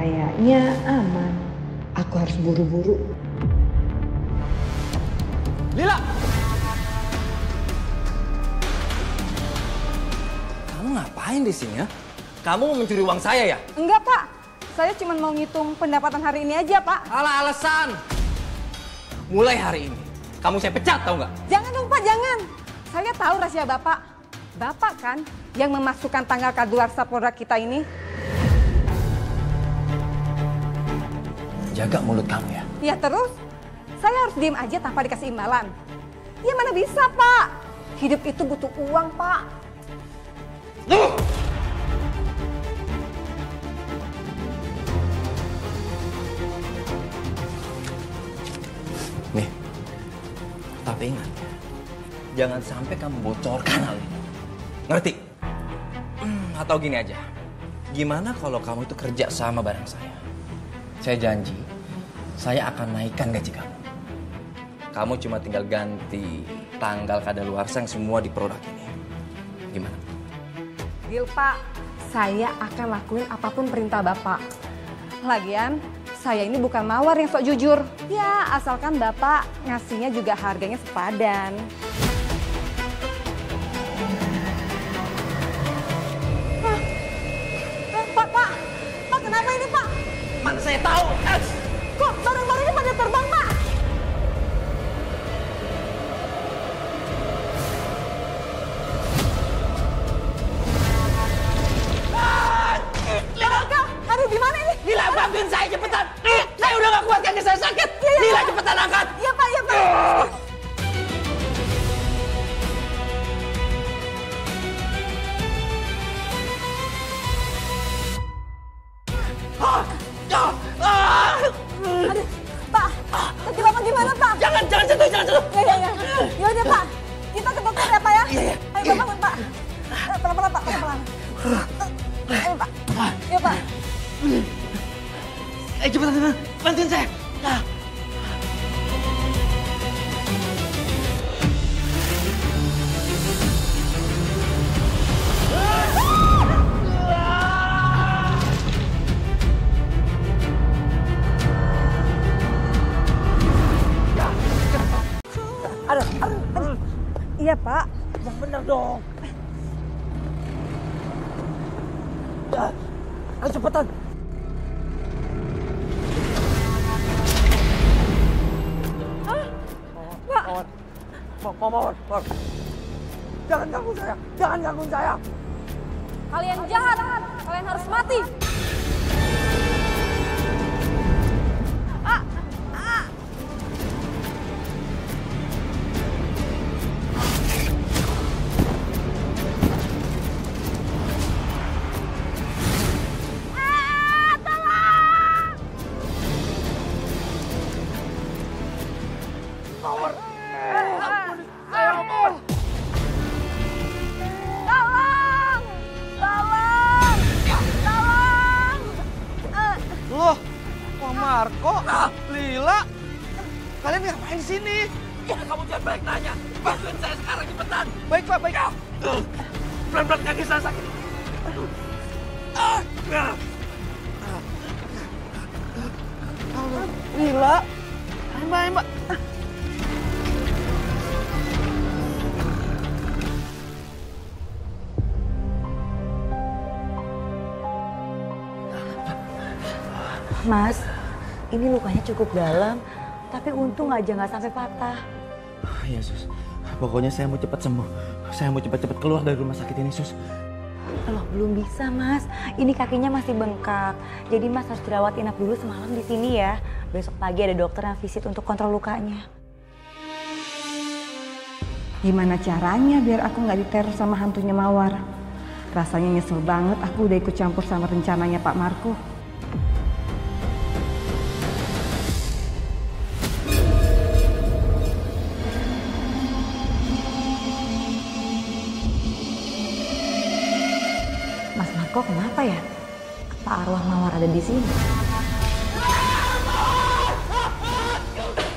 Kayaknya aman. Aku harus buru-buru. Lila! Kamu ngapain di sini ya? Kamu mau mencuri uang saya ya? Enggak, Pak. Saya cuma mau ngitung pendapatan hari ini aja, Pak. Alah alasan. Mulai hari ini, kamu saya pecat tahu nggak? Jangan dong, Pak, jangan. Saya tahu rahasia Bapak. Bapak kan yang memasukkan tanggal kadaluarsa produk kita ini. Jaga mulut kamu ya. Ya terus, saya harus diem aja tanpa dikasih imbalan. Ya mana bisa, Pak. Hidup itu butuh uang, Pak. Nih, tapi ingat, jangan sampai kamu bocorkan hal ini. Ngerti? Atau gini aja, gimana kalau kamu itu kerja sama bareng saya? Saya janji, saya akan naikkan gaji kamu. Kamu cuma tinggal ganti tanggal kadaluarsa yang semua di produk ini. Gimana? Deal, Pak. Saya akan lakuin apapun perintah Bapak. Lagian, saya ini bukan mawar yang sok jujur. Ya, asalkan Bapak ngasihnya juga harganya sepadan. Pak, kenapa ini, Pak? Mana saya tahu? Kok barang-barangnya pada terbang, Pak? Aduh, gimana ini? Lila, bantuin saya cepetan. Saya udah gak kuat, kaki saya sakit. Lila, cepetan angkat. Iya, Pak, iya, Pak. Aduh, Pak, kaki Bapak gimana, Pak? Jangan sentuh, jangan sentuh. Ya. Ya udah, Pak. Kita ke dokter ya, Pak ya? Iya. Ayo, bangun, Pak. Pelan-pelan, Pak, pelan-pelan. Ayo, Pak. Iya, Pak. Cepetan, bantuin saya. Aduh. Iya, Pak. Yang bener dong. Ayo cepetan. Mawar. Jangan ganggu saya. Kalian jahat. Kalian harus mati. Loh, Pak Marco, Lila, kalian ngapain di sini? Ya, kamu jangan baik nanya. Bantuin saya sekarang cepetan. Baik, Pak, baik. Pelan-pelan, kaki saya sakit. Lila, Mbak. Mas, ini lukanya cukup dalam, tapi untung aja nggak sampai patah. Iya, Sus. Pokoknya saya mau cepat sembuh. Saya mau cepat-cepat keluar dari rumah sakit ini, Sus. Loh, belum bisa, Mas. Ini kakinya masih bengkak. Jadi Mas harus dirawat inap dulu semalam di sini ya. Besok pagi ada dokter yang visit untuk kontrol lukanya. Gimana caranya biar aku nggak diteror sama hantunya Mawar? Rasanya nyesel banget aku udah ikut campur sama rencananya Pak Marco. Mas Marco kenapa ya? Apa arwah Mawar ada di sini?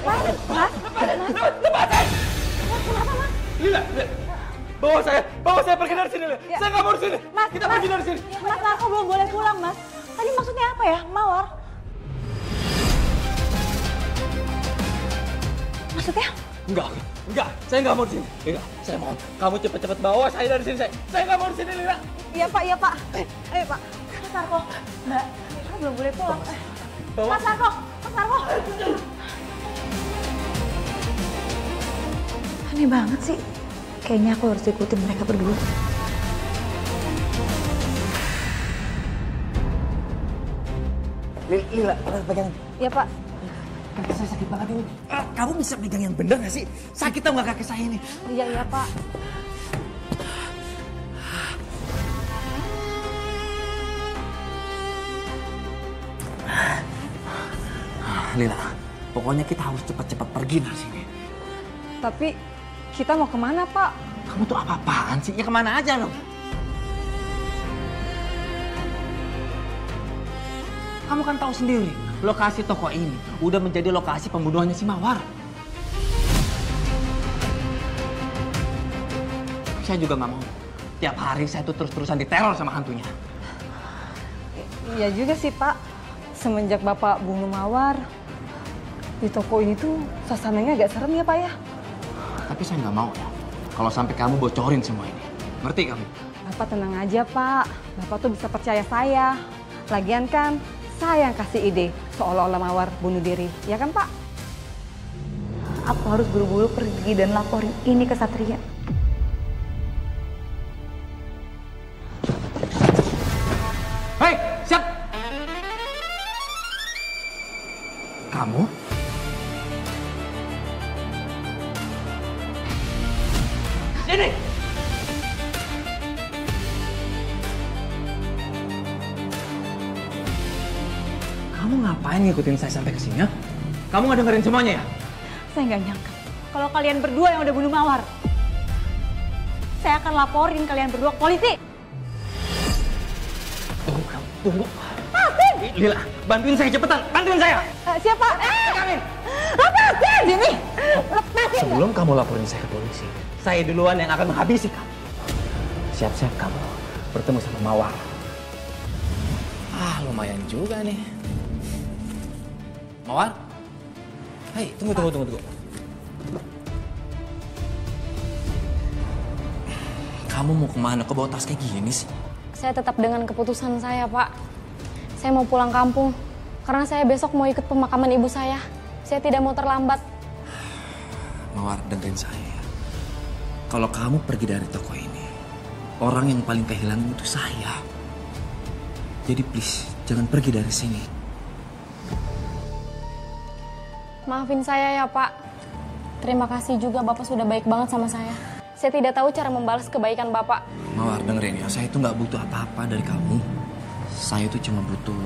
Mas, kenapa Mas? Lila, bawa saya pergi dari sini, Lila. Saya nggak mau di sini. Mas, Kita pergi dari sini. Mas Marco belum boleh pulang, Mas. Tadi maksudnya apa ya, Mawar? Maksudnya? Enggak, saya nggak mau di sini. Enggak, saya mohon. Kamu cepet-cepet bawa saya dari sini, saya nggak mau di sini, Lila. Iya Pak, iya Pak. Ayo Pak. Mas Sarko, Mbak, Mira belum boleh pulang. Bawa. Mas Sarko, Mas Sarko. Aneh banget sih. Kayaknya aku harus ikutin mereka berdua. Lila, pegangan. Iya Pak. Kaki saya sakit banget ini. Kamu bisa pegang yang bener nggak sih? Sakit tau nggak kaki saya ini? Iya, iya Pak. Lila, pokoknya kita harus cepat-cepat pergi dari sini. Tapi kita mau kemana Pak? Kamu tuh apa-apaan sih? Ya kemana aja loh. Kamu kan tahu sendiri, lokasi toko ini udah menjadi lokasi pembunuhannya si Mawar. Saya juga nggak mau. Tiap hari saya tuh terus-terusan diteror sama hantunya. Iya juga sih Pak. Semenjak Bapak bunuh Mawar, di toko ini tuh suasananya agak serem ya Pak ya. Tapi saya nggak mau ya, kalau sampai kamu bocorin semua ini. Ngerti kamu? Bapak tenang aja Pak. Bapak tuh bisa percaya saya. Lagian kan saya yang kasih ide seolah-olah Mawar bunuh diri. Ya kan Pak? Aku harus buru-buru pergi dan laporin ini ke Satria. Hei, siap! Kamu? Sini! Kamu ngapain ngikutin saya sampai ke sini, ya? Kamu nggak dengerin semuanya ya? Saya nggak nyangka kalau kalian berdua yang udah bunuh Mawar. Saya akan laporin kalian berdua ke polisi. Tunggu. Lila, bantuin saya cepetan, bantuin saya. Siapa? Kalian. Lepasin! Sini! Lepasin! Sebelum kamu laporin saya ke polisi, saya duluan yang akan menghabisi kamu. Siap-siap kamu bertemu sama Mawar. Lumayan juga nih. Mawar? Hei, tunggu. Kamu mau kemana? Kok bawa tas kayak gini sih? Saya tetap dengan keputusan saya, Pak. Saya mau pulang kampung. Karena saya besok mau ikut pemakaman ibu saya. Saya tidak mau terlambat. Mawar, dengerin saya ya. Kalau kamu pergi dari toko ini, orang yang paling kehilangan itu saya. Jadi please, jangan pergi dari sini. Maafin saya ya, Pak. Terima kasih juga Bapak sudah baik banget sama saya. Saya tidak tahu cara membalas kebaikan Bapak. Mawar, dengerin ya. Saya itu nggak butuh apa-apa dari kamu. Saya itu cuma butuh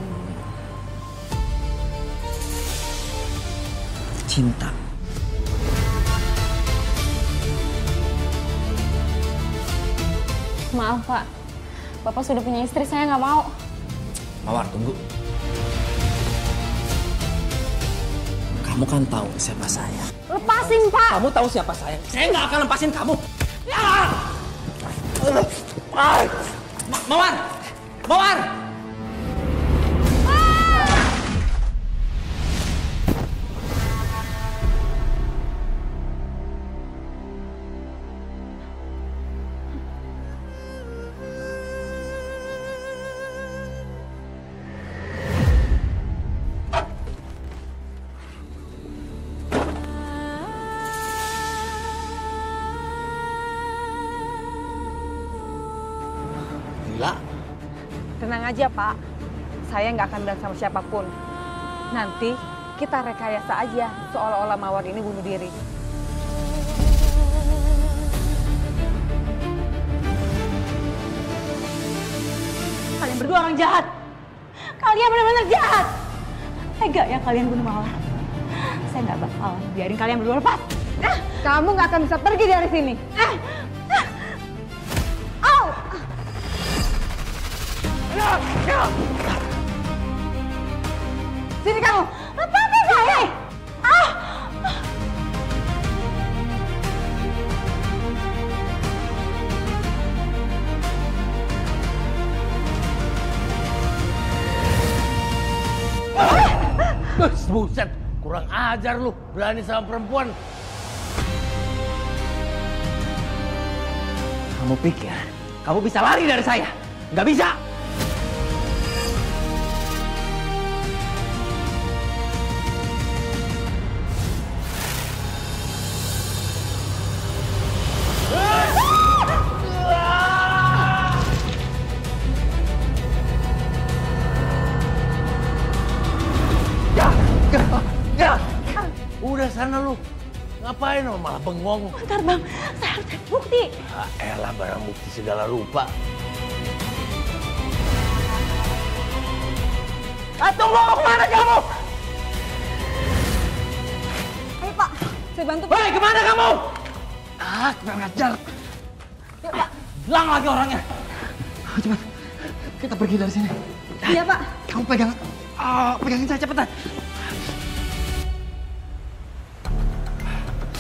cinta. Maaf, Pak. Bapak sudah punya istri, saya nggak mau. Mawar, tunggu. Kamu kan tahu siapa saya. Lepasin, Pak! Kamu tahu siapa saya. Saya nggak akan lepasin kamu. Ya! Mawar! Mawar! Lila, Tenang aja Pak. Saya nggak akan bilang sama siapapun. Nanti kita rekayasa aja seolah-olah Mawar ini bunuh diri. Kalian berdua orang jahat. Kalian benar-benar jahat. Tega ya kalian bunuh Mawar. Saya nggak bakal biarin kalian berdua lepas. Kamu nggak akan bisa pergi dari sini. Sini kamu. Lepasin saya. Buset, kurang ajar lu, berani sama perempuan. Kamu pikir kamu bisa lari dari saya? Nggak bisa! Udah sana lu. Ngapain lu malah bengong? Bentar bang, saya harus cari bukti. Elah barang bukti segala rupa. Tunggu, mau kemana kamu? Ayo Pak, saya bantu. Hei, kemana kamu? Kurang ajar. Yuk Pak. Hilang lagi orangnya. Cepat, kita pergi dari sini. Iya Pak. Kamu pegangin saya cepetan.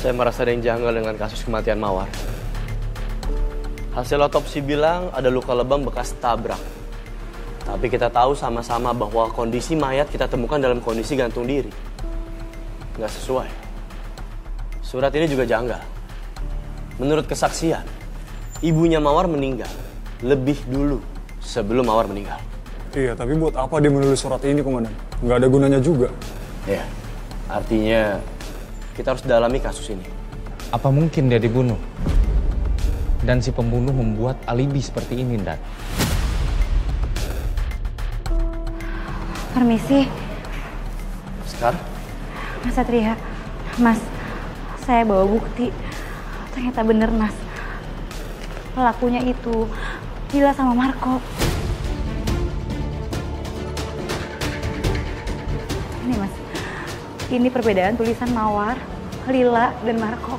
Saya merasa ada yang janggal dengan kasus kematian Mawar. Hasil otopsi bilang ada luka lebam bekas tabrak. Tapi kita tahu sama-sama bahwa kondisi mayat kita temukan dalam kondisi gantung diri. Nggak sesuai. Surat ini juga janggal. Menurut kesaksian, ibunya Mawar meninggal lebih dulu sebelum Mawar meninggal. Iya, tapi buat apa dia menulis surat ini, Komandan? Nggak ada gunanya juga. Ya, artinya kita harus dalami kasus ini. Apa mungkin dia dibunuh? Dan si pembunuh membuat alibi seperti ini, Dan? Permisi, Sekar? Mas Satria. Mas, saya bawa bukti. Ternyata bener, Mas. Pelakunya itu Lila sama Marco. Ini, Mas. Ini perbedaan tulisan Mawar, Lila, dan Marco.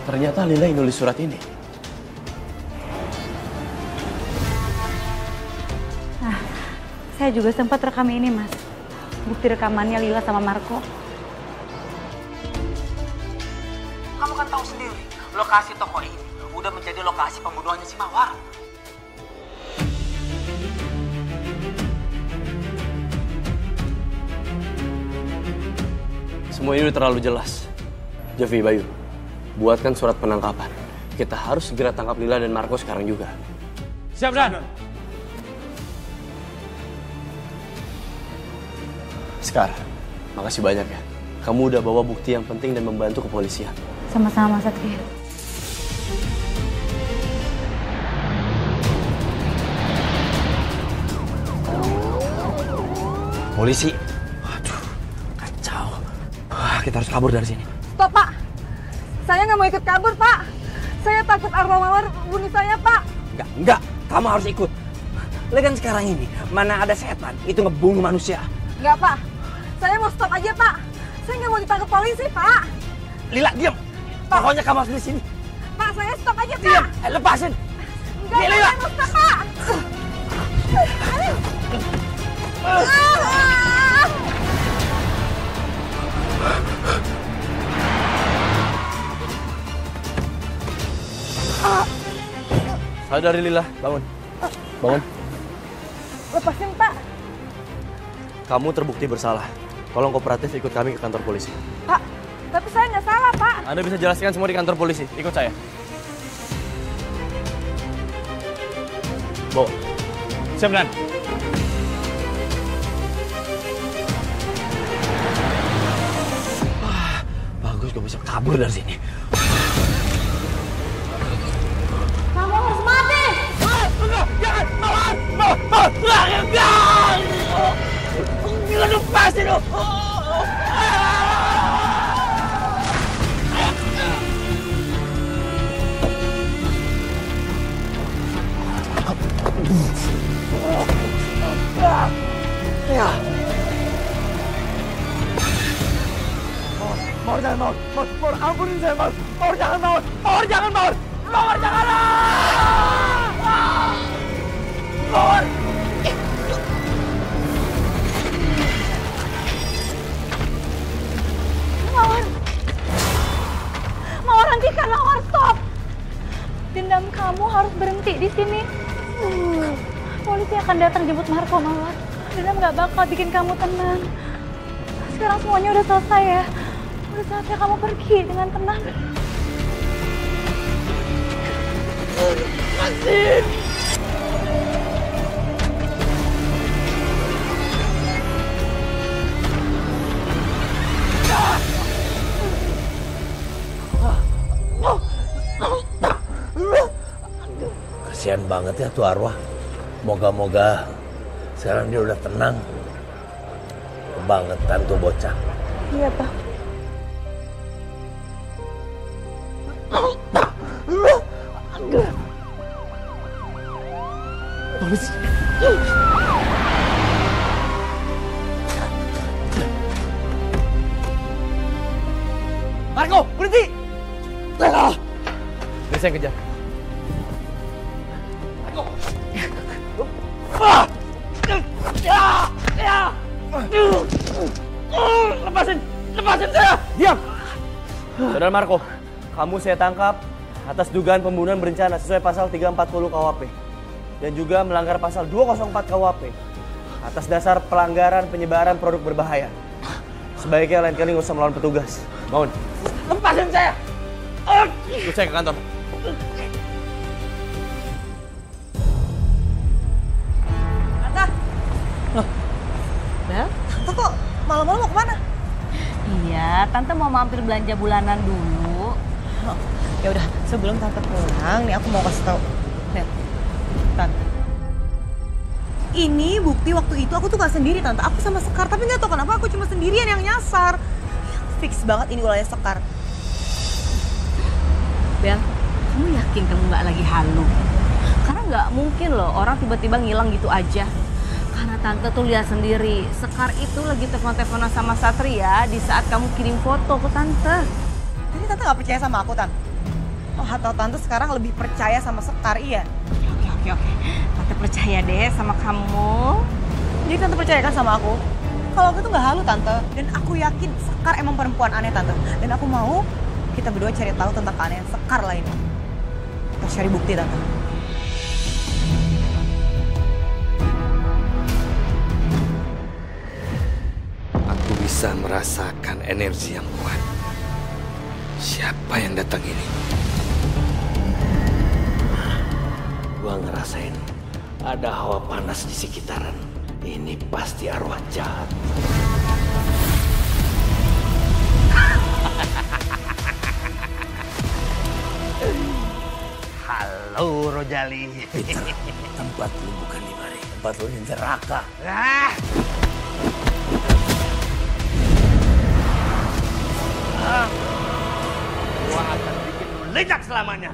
Ternyata Lila yang nulis surat ini. Nah, saya juga sempat rekam ini, Mas. Bukti rekamannya Lila sama Marco. Kamu kan tahu sendiri, lokasi toko ini udah menjadi lokasi pembunuhannya si Mawar. Semua ini udah terlalu jelas. Javi, Bayu, buatkan surat penangkapan. Kita harus segera tangkap Lila dan Marco sekarang juga. Siap, Dan. Sekar, makasih banyak ya. Kamu udah bawa bukti yang penting dan membantu kepolisian. Sama-sama, Mas Satria. Polisi. Waduh, kacau. Kita harus kabur dari sini. Stop Pak. Saya nggak mau ikut kabur Pak. Saya takut arwah Mawar bunuh saya Pak. Enggak. Kamu harus ikut. Lihat kan sekarang ini, mana ada setan, itu ngebunuh manusia. Nggak Pak. Saya mau stop aja Pak. Saya nggak mau ditangkap polisi Pak. Lila, diam. Pokoknya kamu harus di sini. Pak, saya stop aja Pak. Diam, lepasin. Enggak, Lila. saya mau stop Pak. Sadari Lila, bangun. Bangun. Lepasin Pak. Kamu terbukti bersalah. Tolong kooperatif ikut kami ke kantor polisi. Pak, tapi saya nggak salah Pak. Anda bisa jelaskan semua di kantor polisi. Ikut saya. Bawa. Siap, Dan. Bagus, gue bisa kabur dari sini. Kamu harus mati! Jangan, Mawar! Jangan! Gila, lepasin lo! Ya. Mawar jangan, Mawar. Mawar, ampunin saya, Mawar. Mawar jangan, Mawar. Mawar jangan, Mawar. Mawar jangan. Mawar. pasti akan datang jemput Marco, Mawar. Dan nggak bakal bikin kamu tenang. Sekarang semuanya udah selesai ya. Udah saatnya kamu pergi dengan tenang. Kasihan banget ya tuh arwah. Moga-moga sekarang dia udah tenang. Kebangetan tuh bocah. Iya, Pak. Polisi. Marco, berhenti! Ini saya kejar. Lepasin saya! Diam! Saudara Marco, kamu saya tangkap atas dugaan pembunuhan berencana sesuai pasal 340 KUHP dan juga melanggar pasal 204 KUHP atas dasar pelanggaran penyebaran produk berbahaya. Sebaiknya lain kali nggak usah melawan petugas. Mohon. Lepasin saya! Ikut saya ke kantor. Tante. Bel, Tante kok malam-malam mau kemana? Iya, Tante mau mampir belanja bulanan dulu. Oh, ya udah, sebelum Tante pulang, nih aku mau kasih tahu. Lihat, Tante. Ini bukti waktu itu aku tuh gak sendiri, Tante. Aku sama Sekar, tapi nggak tahu kenapa aku cuma sendirian yang nyasar. Fix banget ini ulahnya Sekar. Bel, kamu yakin kamu nggak lagi halu? Karena nggak mungkin loh orang tiba-tiba ngilang gitu aja. Karena Tante tuh lihat sendiri, Sekar itu lagi telepon-teleponan sama Satria di saat kamu kirim foto ke Tante. Jadi Tante gak percaya sama aku, Tante? Oh, atau Tante sekarang lebih percaya sama Sekar, iya? Oke. Tante percaya deh sama kamu. Jadi Tante percaya kan sama aku? Kalau aku tuh gak halu, Tante. Dan aku yakin Sekar emang perempuan aneh, Tante. Dan aku mau kita berdua cari tahu tentang keanehan Sekar lainnya. Kita cari bukti, Tante. Aku bisa merasakan energi yang kuat. Siapa yang datang ini? Gua ngerasain ada hawa panas di sekitaran. Ini pasti arwah jahat. Halo Rojali. Peter, tempat lu bukan di mari, tempat lu di neraka. Gua akan bikin lu lejak selamanya.